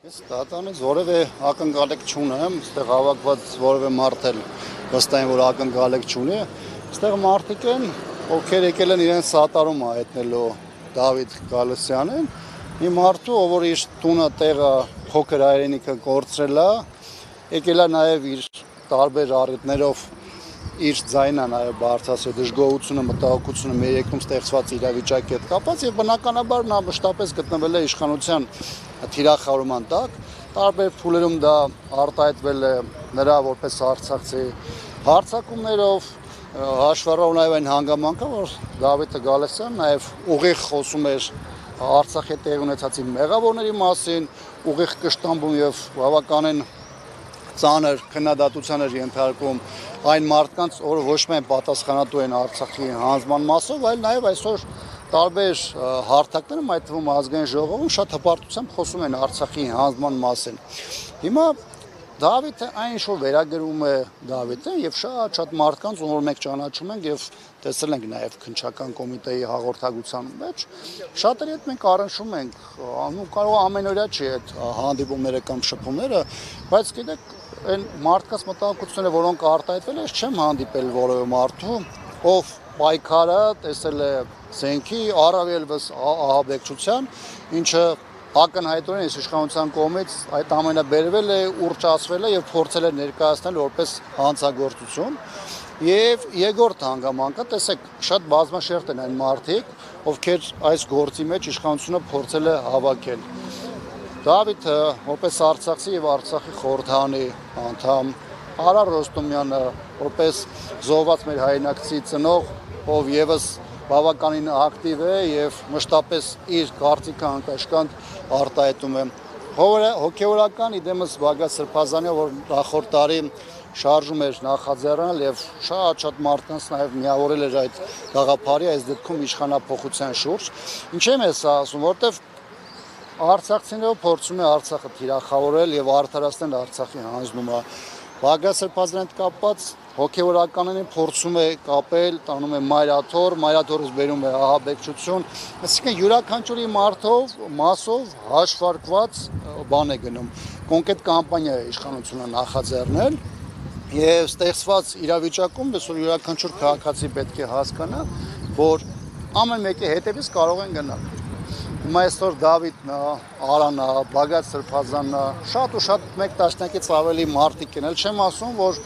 Ես դատանից որևէ ակնկալիք չունեմ, այստեղ հավաքված որևէ մարդ էլ վստահ եմ, որ ակնկալիք չունի։ Այստեղ մարդիկ են, ովքեր եկել են իրենց սատարումը հայտնելու Դավիթ Գալստյանին, մի մարդու, ով որ իր տունը, տեղը, փոքր հայրենիքը կորցրել է, եկել է նաև իր տարբեր առիթներով իր ձայնը նաև բարձրացրել դժգոհությունը, մտահոգությունը մեր երկրում ստեղծված իրավիճակի հետ կապված եւ բնականաբար նա մշտապես գտնվել է իշխանության թիրախավորման տակ, տարբեր փուլերում դա արտահայտվել է նրա որպես արցախցի հարձակումներով, հաշվառով նաև այն հանգամանքը, որ Դավիթ Գալստյանն նաև ուղիղ խոսում էր Արցախի տեղի ունեցածի մեղավորների մասին, ուղիղ կշտամբում եւ բավականին ծանր քննադատության էր ենթարկում այն մարդկանց, որ ոչ միայն պատասխանատու են Արցախի հանձնման մասով, այլ նաև այսօր տարբեր հարթակներում, այդ թվում ազգային ժողովում շատ հպարտությամբ խոսում են Արցախի հանձնման մասին։ Հիմա Դավիթը այն ինչ որ վերագրում է Դավիթը եւ շատ մարդկանց, ում որ մենք ճանաչում ենք եւ տեսել ենք նաեւ քննչական կոմիտեի հաղորդակցության մեջ, շատերի հետ մենք առնչում ենք, կարող ամենօրյա չի այդ հանդիպումները կամ շփումները, բայց գիտեք, այն մարդկանց մտահոգությունները, որոնք արտահայտվել են, չեմ հանդիպել որևէ մարդու, ով պայքարը տեսել է զենքի, առավելևս ահաբեկչության, ինչը ակնհայտորեն այս իշխանության կողմից այդ ամենը բերվել է, ուռճացվել է եւ փորձել է ներկայացնել որպես հանցագործություն։ Եվ երկրորդ հանգամանքը, տեսեք, շատ բազմաշերտ են այն մարդիկ, ովքեր այս գործի մեջ իշխանությունը փորձել է հավաքել։ Դավիթը որպես արցախցի եւ Արցախի խորհրդանի անդամ, Արա Ռոստոմյանը որպես զոհված մեր հայրենակցի ծնող, ով եւս բավականին ակտիվ է եւ մշտապես իր կարծիքը անկաշկանդ արտահայտում է։ Հոգեորական իդեմս Բաղդադ Սրբազանյանը, որ նախորդ տարի շարժում էր նախաձեռնել եւ շատ մարդկանց նաեւ միավորել էր այդ գաղափարի, այս դեպքում իշխանապողության շուրջ։ Ինչ եմ ես ասում, որտեվ արցախցիները փորձում է Արցախը թիրախավորել եւ արդարացնել Արցախի հանձնումը։ Բաղդադ Սրբազանյանի հետ կապված հոգեորականին փորձում է կապել, տանում է մայրաթորից բերում է ահաբեկչություն, այսինքն յուրաքանչյուրի մարդով, մասով հաշվարկված բան է գնում։ Կոնկրետ կամպանիա է իշխանությունը նախաձեռնել եւ ստեղծված իրավիճակում այսօր յուրաքանչյուր քաղաքացի պետք է հասկանա, որ ամեն մեկի հետևից կարող են գնալ։ Հիմա այսօր Դավիթն, Արանը, Բաղդադ Սրբազանյանը, շատ մեկ տասնյակից ավելի մարդիկ են, չեմ ասում, որ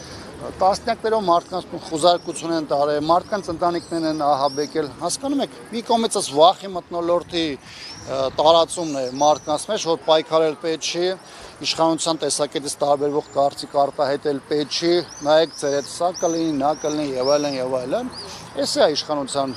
տասնյակներով մարդկանց խուզարկություն են տարել, մարդկանց ընտանիքներն են ահաբեկել, հասկանում եք, մի կողմից վախի մթնոլորտի տարածումն է մարդկանց մեջ, որ պայքարել պետք չի, իշխանության տեսակետից տարբերվող կարծիք արտահայտել պետք չի, նայեք ձեր հետ սա կլինի, նա կլինի եւ այլն։ Այս է իշխանության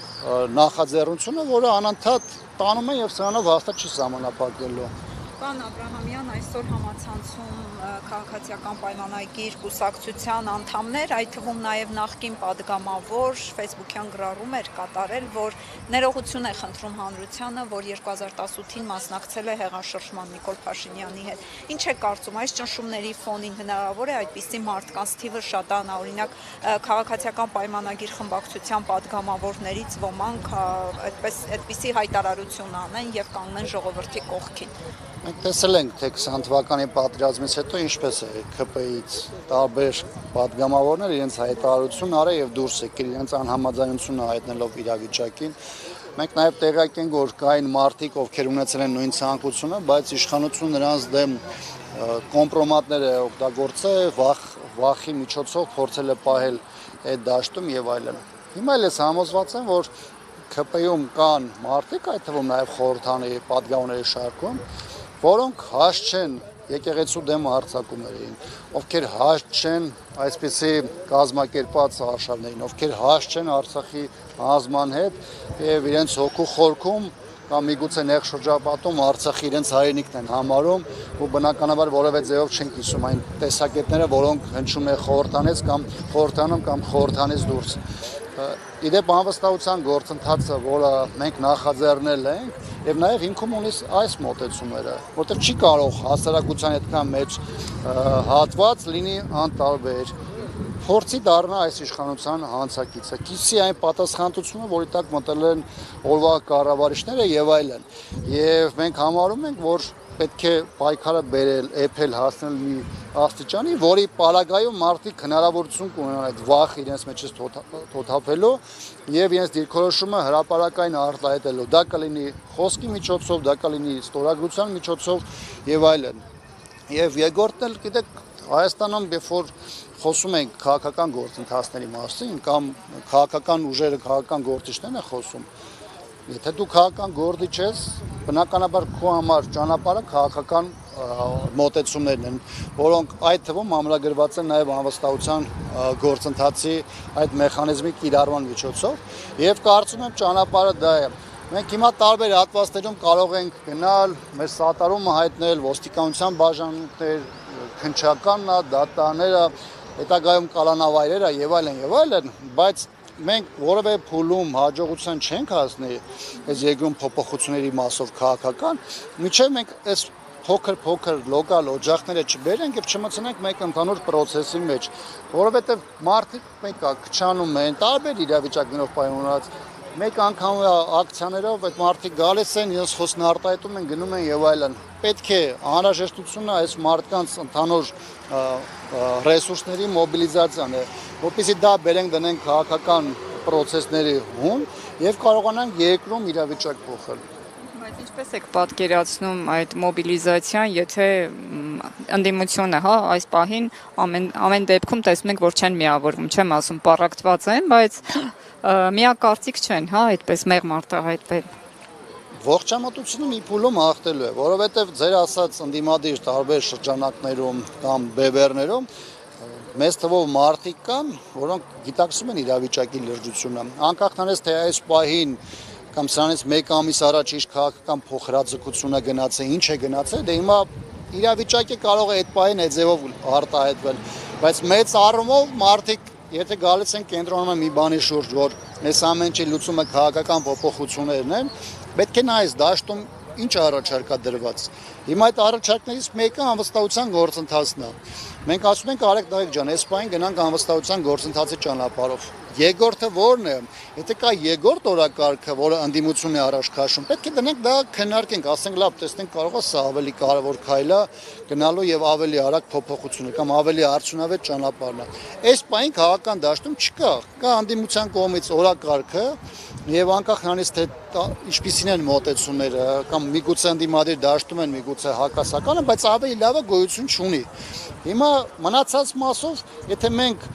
նախաձեռնությունը, որը անընդհատ տանում է եւ սրանով հաստատ չի սահմանափակելու։ Պարոն Աբրահամյան, այսօր համացանցում քաղաքացիական պայմանագիր կուսակցության անդամներ, այդ թվում նաև նախկին падգամավոր Facebook-յան գրառում էր կատարել, որ ներողություն է խնդրում հանրությանը, որ 2018-ին մասնակցել է հեղաշրջման Նիկոլ Փաշինյանի հետ։ Ինչ է կարծում, այս ճնշումների ֆոնին հնարավոր է այդպիսի մարդկանց թիվը շատանա, օրինակ քաղաքացիական պայմանագիր խմբակցության падգամավորներից ոմանք այդպիսի հայտարարություն անեն եւ կանգնեն ժողովրդի կողքին։ Մենք տեսել ենք, թե 20 թվականի պատերազմից հետո ինչպես է ԿՊ-ից տարբեր падգամավորներ իրենց հայտարարություն արել եւ դուրս եկել իրենց անհամաձայնությունը հայտնելով իրավիճակին։ Մենք նաեւ տեղյակ ենք, որ կային մարդիկ, ովքեր ունեցել են նույն ցանկությունը, բայց իշխանությունը նրանց դեմ կոմպրոմատներ է օգտագործել, վախի միջոցով փորձել է պահել այդ դաշտում եւ այլն։ Հիմա էլ ես համոզված եմ, որ ԿՊ-ում կան մարդիկ, այդ թվում նաեւ խորհրդանի падգամավորների շարքում, որոնք հաշ չեն եկեղեցու դեմ հարձակումներին, ովքեր հաշ չեն այսպիսի կազմակերպած արշավներին, ովքեր հաշ չեն Արցախի հանձնման հետ եւ իրենց հոգու խորքում կամ միգուցե նեղ շրջապատում Արցախի իրենց հայրենիքն են համարում ու բնականաբար որևէ ձևով չեն կիսում այն տեսակետները, որոնք հնչում է խորհրդանից կամ խորհրդանում կամ խորհրդանից դուրս։ Իդեպ անվստահության գործընթացը, որը մենք նախաձեռնել ենք, եւ նաեւ ինքում ունի այս մոտեցումները, որտեղ չի կարող հասարակության այդքան մեջ հատված լինի անտարբեր, փորձի դառնա այս իշխանության հանցակիցը, կիսի այն պատասխանատվությունը, որի տակ մտել են օրվա կառավարիչները եւ այլն։ Եվ մենք համարում ենք, որ պետք է պայքարը բերել, էփել, հասնել մի աստիճանի, որի պարագայում մարդիկ հնարավորություն կունենան այդ վախ իրենց մեջից թոթափելու եւ իրենց դիրքորոշումը հրապարակային արտահայտելու։ Դա կլինի խոսքի միջոցով, դա կլինի ստորագրության միջոցով եւ այլն։ Եվ երկրորդն էլ գիտեք, Հայաստանում երբ որ խոսում ենք քաղաքական գործընթացների մասին կամ քաղաքական ուժերը, քաղաքական գործիչներն են խոսում, եթե դու քաղաքական գործիչ ես, բնականաբար քո համար ճանապարհը քաղաքական մոտեցումներն են, որոնք այդ թվում ամրագրված են նաև անվստահության գործընթացի այդ մեխանիզմի կիրառման միջոցով, եւ կարծում եմ ճանապարհը դա է։ Մենք հիմա տարբեր հատվածներում կարող ենք գնալ, մեր սատարումը հայտնել, ոստիկանության բաժանմունքներ, քննչականն, դատարանները, հետագայում կալանավայրերը եւ այլն, բայց մենք որևէ փուլում հաջողության չենք հասնի այս երկրում փոփոխությունների մասով քաղաքական, միջև մենք այս փոքր լոկալ օջախները չբերենք եւ չմցնենք մեկ ընդհանուր process-ի մեջ, որովհետեւ մարդիկ մեկը քչանում են, տարբեր իրավիճակներով պայմանավորված, մեկ անգամ ակցիաներով այդ մարդիկ գալիս են, իրենց խոսքն արտահայտում են, գնում են եւ այլն։ Պետք է անհրաժեշտությունը այս մարդկանց ընդհանուր ռեսուրսների մոբիլիզացիան է, որպեսզի դա բերենք դնենք քաղաքական process-ների հում եւ կարողանանք երկրում իրավիճակ փոխել։ Բայց ինչպես եք պատկերացնում այդ մոբիլիզացիան, եթե ընդդիմությունը, հա, այս պահին ամեն դեպքում տեսնում ենք, որ չեն միավորվում, չեմ ասում պառակտված են, բայց միակարծիք չեն, հա, այդպես մեղմ արտահայտվել։ Ողջամտությունը մի փուլում հաղթելու է, որովհետև ձեր ասած ընդդիմադիր տարբեր շրջանակներում կամ բևեռներում մեծ թվով մարդիկ կան, որոնք գիտակցում են իրավիճակի լրջությունը, անկախ նրանից թե այս պահին կամ սրանից մեկ ամիս առաջ իր քաղաքական փոխհրաձգությունը գնացել, ինչ է գնացել, դե հիմա իրավիճակը կարող է այդ պահին այդ ձևով արտահայտվել, բայց մեծ առումով մարդիկ եթե գալիս են կենտրոնանում են մի բանի շուրջ, որ այս ամեն ինչի լուծումը քաղաքական փոփոխություններն են, պետք է նայես դաշտում ինչ առաջարկ է դրված։ Հիմա այդ առաջարկներից մեկը անվստահության գործընթացն է։ Մենք ասում ենք Արեգ Դավիթ ջան, այս պահին գնանք անվստահության գործընթացի ճանապարհով։ Երկրորդը ո՞րն է։ Եթե կա երկրորդ օրակարգը, որը ընդդիմությունն է առաջ քաշում, պետք է դնենք դա քննարկենք, ասենք լավ, տեսնենք կարող է սա ավելի կարևոր քայլ է գնալու եւ ավելի արագ փոփոխությունը կամ ավելի արդյունավետ ճանապարհն է։ Այս պահին քաղաքական դաշտում չկա, կա ընդդիմության կողմից օրակարգը եւ անկախ նրանից թե ինչպիսին են մոտեցումները կամ միգուցե ընդդիմադիր դաշտում են, միգուցե հակասականը, բայց ավելի լավը գոյություն չունի։ Հիմա մնացած մասով, եթե մենք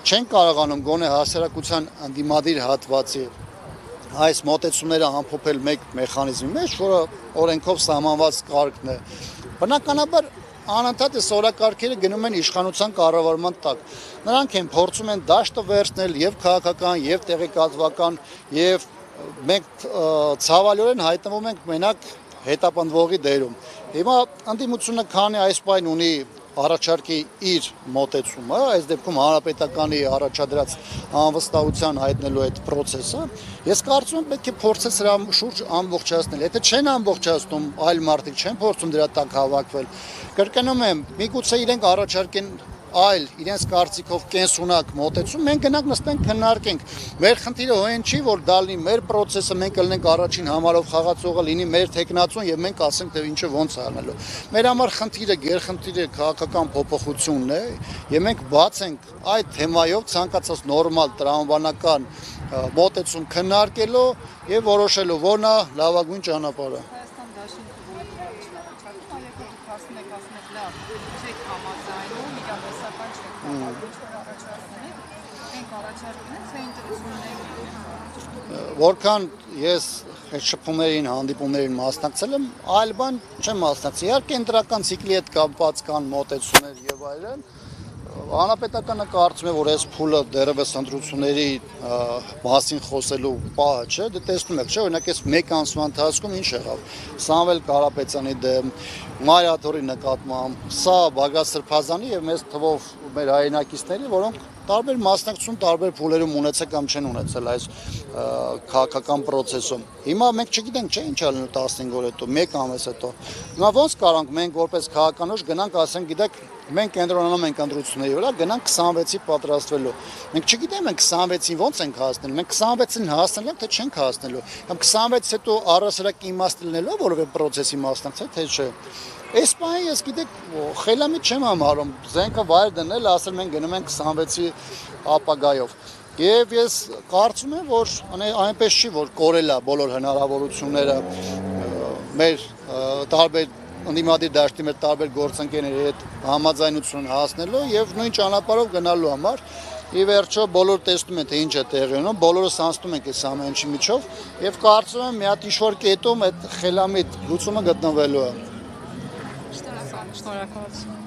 չենք կարողանում գոնե հասարակության ընդդիմադիր հատվածի այս մոտեցումները ամփոփել մեկ մեխանիզմի մեջ, որը օրենքով սահմանված կարգն է, բնականաբար անընդհատ այս օրակարգերը գնում են իշխանության կառավարման տակ։ Նրանք են փորձում են դաշտը վերցնել եւ քաղաքական, եւ տեղեկատվական, եւ մենք ցավալիորեն հայտնվում ենք մենակ հետապնդվողի դերում։ Հիմա ընդդիմությունը քանի այս պայն ունի առաջարկի իր մոտեցումը, այս դեպքում հանրապետականի առաջադրած անվստահության հայտնելու այդ process-ը, ես կարծում եմ պետք է փորձել սրա շուրջ ամբողջացնել։ Եթե չեն ամբողջացնում, այլ մարդիկ չեն փորձում դրա տակ հավաքվել, կրկնում եմ, միգուցե իրենք առաջարկեն այլ իրենց կարծիքով կենսունակ մոտեցում, մենք գնանք նստենք քննարկենք։ Մեր խնդիրը հոեն չի, որ դա լինի մեր process-ը, մենք կլինենք առաջին համարով խաղացողը, լինի մեր տեխնացուն եւ մենք ասենք թե ինչը ոնց է անելու։ Մեր համար խնդիրը, գերխնդիրը քաղաքական փոփոխությունն է, եւ մենք բաց ենք այդ թեմայով ցանկացած նորմալ տրամաբանական մոտեցում քննարկելու եւ որոշելու որն է լավագույն ճանապարհը։ Որքան ես այդ շփումներին, հանդիպումներին մասնակցել եմ, այլ բան չեմ մասնակցել։ Իհարկե ընտրական ցիկլի հետ կապված կան մոտեցումներ եւ այլն։ Հանրապետականը կարծում է, որ այս փուլը դեռևս ընտրությունների մասին խոսելու պահը չէ, դե տեսնում եք, չէ, օրինակ այս մեկ ամսվա ընթացքում ինչ եղավ։ Սամվել Կարապետյանի դեմ, Մարիաթորի նկատմամբ, սա Բագրատ Սրբազանի եւ մեծ թվով մեր հայրենակիցների, որոնք տարբեր մասնակցություն, տարբեր փուլերում ունեցել կամ չեն ունեցել այս քաղաքական process-ում։ Հիմա մենք չգիտենք, չէ, ինչ է լինելու 15 օր հետո, մեկ ամիս հետո։ Հիմա ոնց կարանք մենք որպես քաղաքականուց գնանք ասենք, գիտեք, Մենք կենտրոնանում ենք ընտրությունների վրա, գնանք 26-ի պատրաստվելու։ Մենք չգիտեմ ենք 26-ին ոնց ենք հասնելու։ Մենք 26-ին հասնելու ենք, թե չենք հասնելու։ Կամ 26-ից հետո առասարակ իմաստ լինելով որևէ process-ի մասնակցել, թե չէ։ Այս բանը ես գիտեք, խելամիտ չեմ համարում։ Զենքը վայր դնել, ասել մենք գնում ենք 26-ի ապագայով։ Եվ ես կարծում եմ, որ այնպես չի, որ կորել է բոլոր հնարավորությունները մեր տարբեր ընդդիմադիր դաշտի մեր տարբեր գործընկերների հետ համաձայնություն հասնելու եւ նույն ճանապարհով գնալու համար ի վերջո բոլոր տեսնում են թե ինչ է տեղի ունենում, բոլորս անցնում ենք այս ամեն ինչի միջով եւ կարծում եմ մի հատ ինչ-որ կետում այդ խելամիտ լուծումը գտնվելու է։ Շնորհակալություն։